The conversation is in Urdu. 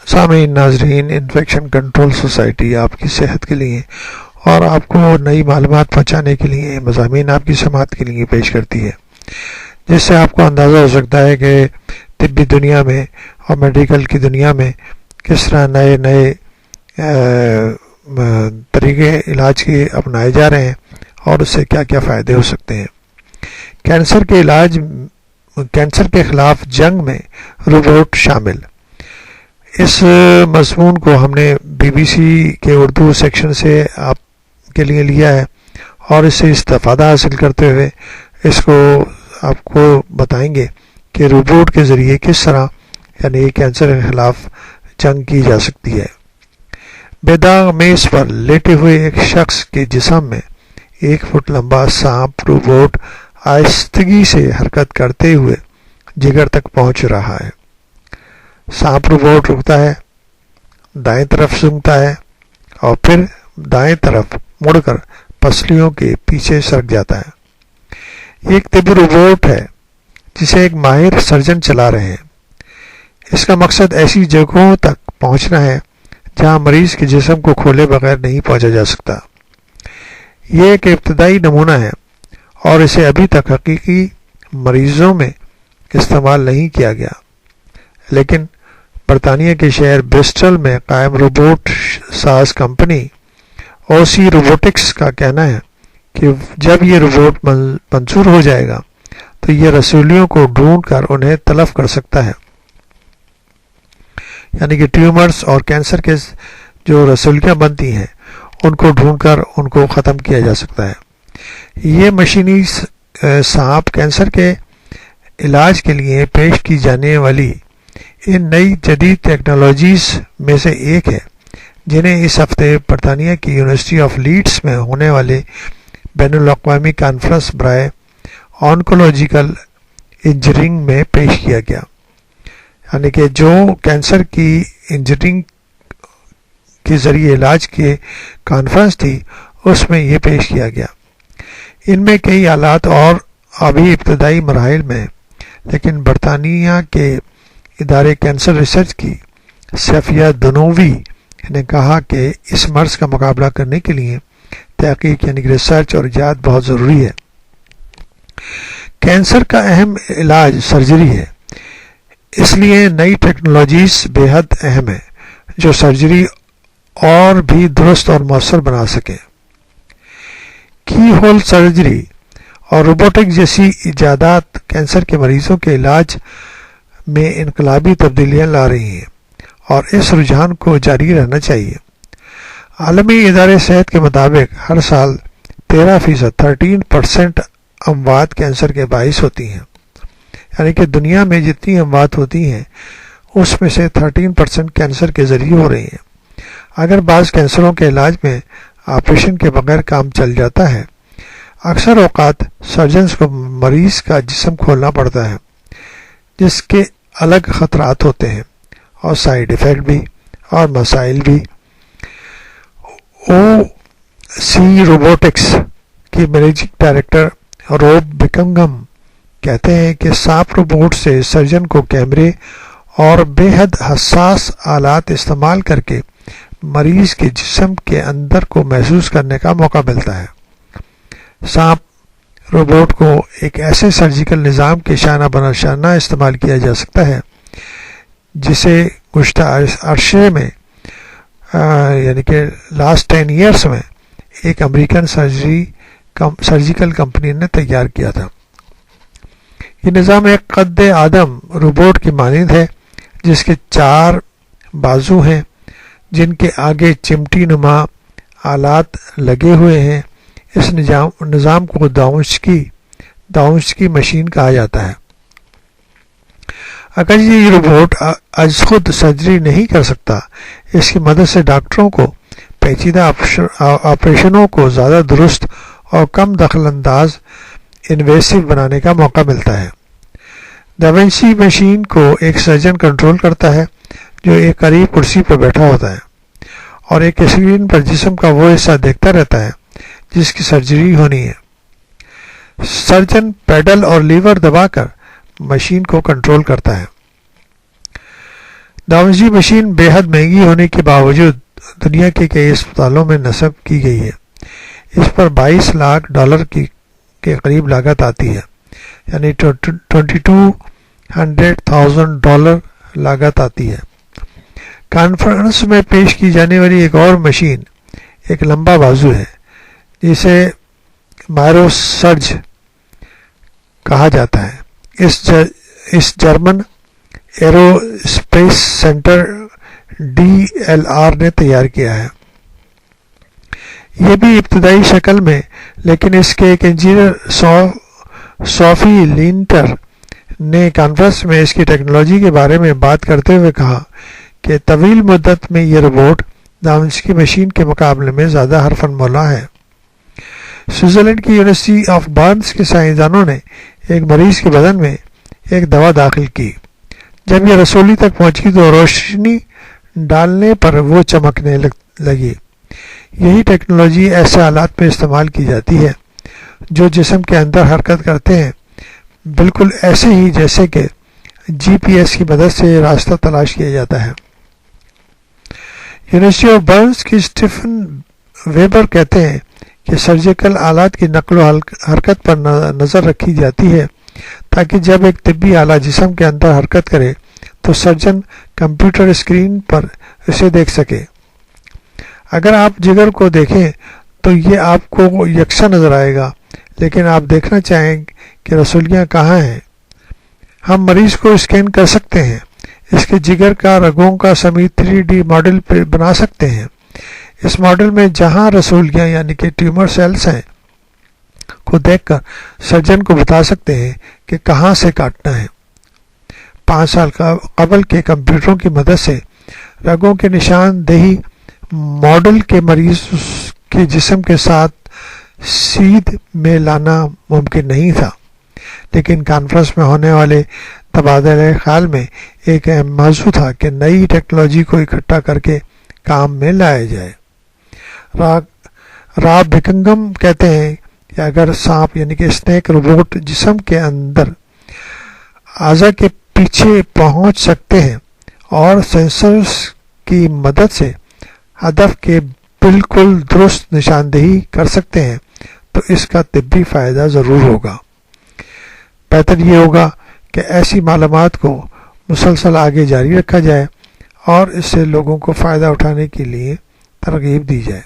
سامعین ناظرین، انفیکشن کنٹرول سوسائٹی آپ کی صحت کے لیے اور آپ کو نئی معلومات پہنچانے کے لیے مضامین آپ کی سماعت کے لیے پیش کرتی ہے، جس سے آپ کو اندازہ ہو سکتا ہے کہ طبی دنیا میں اور میڈیکل کی دنیا میں کس طرح نئے نئے طریقے علاج کے اپنائے جا رہے ہیں اور اس سے کیا کیا فائدے ہو سکتے ہیں۔ کینسر کے خلاف جنگ میں روبوٹ شامل، اس مضمون کو ہم نے BBC کے اردو سیکشن سے آپ کے لیے لیا ہے اور اس سے استفادہ حاصل کرتے ہوئے اس کو آپ کو بتائیں گے کہ روبوٹ کے ذریعے کس طرح یعنی کینسر کے خلاف جنگ کی جا سکتی ہے۔ بے داغ میز پر لیٹے ہوئے ایک شخص کے جسم میں 1 فٹ لمبا سانپ روبوٹ آہستگی سے حرکت کرتے ہوئے جگر تک پہنچ رہا ہے۔ سانپ روبوٹ رکتا ہے، دائیں طرف سونگھتا ہے اور پھر دائیں طرف مڑ کر پسلیوں کے پیچھے سرک جاتا ہے۔ یہ ایک طبی روبوٹ ہے جسے ایک ماہر سرجن چلا رہے ہیں۔ اس کا مقصد ایسی جگہوں تک پہنچنا ہے جہاں مریض کے جسم کو کھولے بغیر نہیں پہنچا جا سکتا۔ یہ ایک ابتدائی نمونہ ہے اور اسے ابھی تک حقیقی مریضوں میں استعمال نہیں کیا گیا، لیکن برطانیہ کے شہر برسٹل میں قائم روبوٹ ساز کمپنی OC روبوٹکس کا کہنا ہے کہ جب یہ روبوٹ منصور ہو جائے گا تو یہ رسولیوں کو ڈھونڈ کر انہیں تلف کر سکتا ہے، یعنی کہ ٹیومرز اور کینسر کے جو رسولیاں بنتی ہیں ان کو ڈھونڈ کر ان کو ختم کیا جا سکتا ہے۔ یہ مشینی سانپ کینسر کے علاج کے لیے پیش کی جانے والی ان نئی جدید ٹیکنالوجیز میں سے ایک ہے جنہیں اس ہفتے برطانیہ کی یونیورسٹی آف لیڈس میں ہونے والے بین الاقوامی کانفرنس برائے آنکولوجیکل انجینئرنگ میں پیش کیا گیا، یعنی کہ جو کینسر کی انجینئرنگ کے ذریعے علاج کی کانفرنس تھی اس میں یہ پیش کیا گیا۔ ان میں کئی آلات اور ابھی ابتدائی مراحل میں، لیکن برطانیہ کے ادارے کینسر ریسرچ کی صفیہ دنووی نے کہا کہ اس مرض کا مقابلہ کرنے کے لیے تحقیق یعنی کہ ریسرچ اور ایجاد بہت ضروری ہے۔ کینسر کا اہم علاج سرجری ہے، اس لیے نئی ٹیکنالوجیز بے حد اہم ہے جو سرجری اور بھی درست اور مؤثر بنا سکیں۔ کی ہول سرجری اور روبوٹک جیسی ایجادات کینسر کے مریضوں کے علاج میں انقلابی تبدیلیاں لا رہی ہیں اور اس رجحان کو جاری رہنا چاہیے۔ عالمی ادارے صحت کے مطابق ہر سال 13% اموات کینسر کے باعث ہوتی ہیں، یعنی کہ دنیا میں جتنی اموات ہوتی ہیں اس میں سے 13% کینسر کے ذریعے ہو رہی ہیں۔ اگر بعض کینسروں کے علاج میں آپریشن کے بغیر کام چل جاتا ہے، اکثر اوقات سرجنز کو مریض کا جسم کھولنا پڑتا ہے، جس کے الگ خطرات ہوتے ہیں اور سائیڈ ایفیکٹ بھی اور مسائل بھی۔ OC روبوٹکس کی مینیجنگ ڈائریکٹر روب بکنگم کہتے ہیں کہ سانپ روبوٹ سے سرجن کو کیمرے اور بے حد حساس آلات استعمال کر کے مریض کے جسم کے اندر کو محسوس کرنے کا موقع ملتا ہے۔ سانپ روبوٹ کو ایک ایسے سرجیکل نظام کے شانہ بنشانہ استعمال کیا جا سکتا ہے جسے گزشتہ عرصے میں یعنی کہ لاسٹ 10 ایئرس میں ایک امریکن سرجیکل کمپنی نے تیار کیا تھا۔ یہ نظام ایک قد آدم روبوٹ کی مانند ہے جس کے 4 بازو ہیں جن کے آگے چمٹی نما آلات لگے ہوئے ہیں۔ اس نظام کو داونسکی مشین کہا جاتا ہے۔ اگر یہ روبوٹ از خود سرجری نہیں کر سکتا، اس کی مدد سے ڈاکٹروں کو پیچیدہ آپریشنوں کو زیادہ درست اور کم دخل انداز انویسو بنانے کا موقع ملتا ہے۔ داونسی مشین کو ایک سرجن کنٹرول کرتا ہے جو ایک قریب کرسی پر بیٹھا ہوتا ہے اور ایک اسکرین پر جسم کا وہ حصہ دیکھتا رہتا ہے جس کی سرجری ہونی ہے۔ سرجن پیڈل اور لیور دبا کر مشین کو کنٹرول کرتا ہے۔ داونسی مشین بے حد مہنگی ہونے کے باوجود دنیا کے کئی اسپتالوں میں نصب کی گئی ہے۔ اس پر $22 لاکھ کے قریب لاگت آتی ہے، یعنی $22,000 لاگت آتی ہے۔ کانفرنس میں پیش کی جانے والی ایک اور مشین ایک لمبا بازو ہے جسے مائروسرج کہا جاتا ہے۔ اس German aerospace center DLR نے تیار کیا ہے۔ یہ بھی ابتدائی شکل میں، لیکن اس کے ایک انجینئر سوفی لینٹر نے کانفرنس میں اس کی ٹیکنالوجی کے بارے میں بات کرتے ہوئے کہا کہ طویل مدت میں یہ روبوٹ داونسکی مشین کے مقابلے میں زیادہ حرفن مولا ہے۔ سوئٹزرلینڈ کی یونیورسٹی آف برنس کے سائنسدانوں نے ایک مریض کے بدن میں ایک دوا داخل کی۔ جب یہ رسولی تک پہنچی تو روشنی ڈالنے پر وہ چمکنے لگی۔ یہی ٹیکنالوجی ایسے آلات میں استعمال کی جاتی ہے جو جسم کے اندر حرکت کرتے ہیں، بالکل ایسے ہی جیسے کہ GPS کی مدد سے راستہ تلاش کیا جاتا ہے۔ یونیورسٹی آف برنس کی اسٹیفن ویبر کہتے ہیں کہ سرجیکل آلات کی نقل و حرکت پر نظر رکھی جاتی ہے تاکہ جب ایک طبی آلہ جسم کے اندر حرکت کرے تو سرجن کمپیوٹر اسکرین پر اسے دیکھ سکے۔ اگر آپ جگر کو دیکھیں تو یہ آپ کو یکساں نظر آئے گا، لیکن آپ دیکھنا چاہیں کہ رسولیاں کہاں ہیں۔ ہم مریض کو اسکین کر سکتے ہیں، اس کے جگر کا رگوں کا سمیت 3D ماڈل بنا سکتے ہیں۔ اس ماڈل میں جہاں رسولیاں یعنی کہ ٹیومر سیلز ہیں کو دیکھ کر سرجن کو بتا سکتے ہیں کہ کہاں سے کاٹنا ہے۔ 5 سال قبل کے کمپیوٹروں کی مدد سے رگوں کے نشان دہی ماڈل کے مریض کے جسم کے ساتھ سیدھ میں لانا ممکن نہیں تھا، لیکن کانفرنس میں ہونے والے تبادلہ خیال میں ایک اہم موضوع تھا کہ نئی ٹیکنالوجی کو اکٹھا کر کے کام میں لایا جائے۔ راب بکنگم کہتے ہیں کہ اگر سانپ یعنی کہ اسنیک روبوٹ جسم کے اندر اعضاء کے پیچھے پہنچ سکتے ہیں اور سینسرز کی مدد سے ہدف کے بالکل درست نشاندہی کر سکتے ہیں تو اس کا طبی فائدہ ضرور ہوگا۔ بہتر یہ ہوگا کہ ایسی معلومات کو مسلسل آگے جاری رکھا جائے اور اس سے لوگوں کو فائدہ اٹھانے کے لیے ترغیب دی جائے۔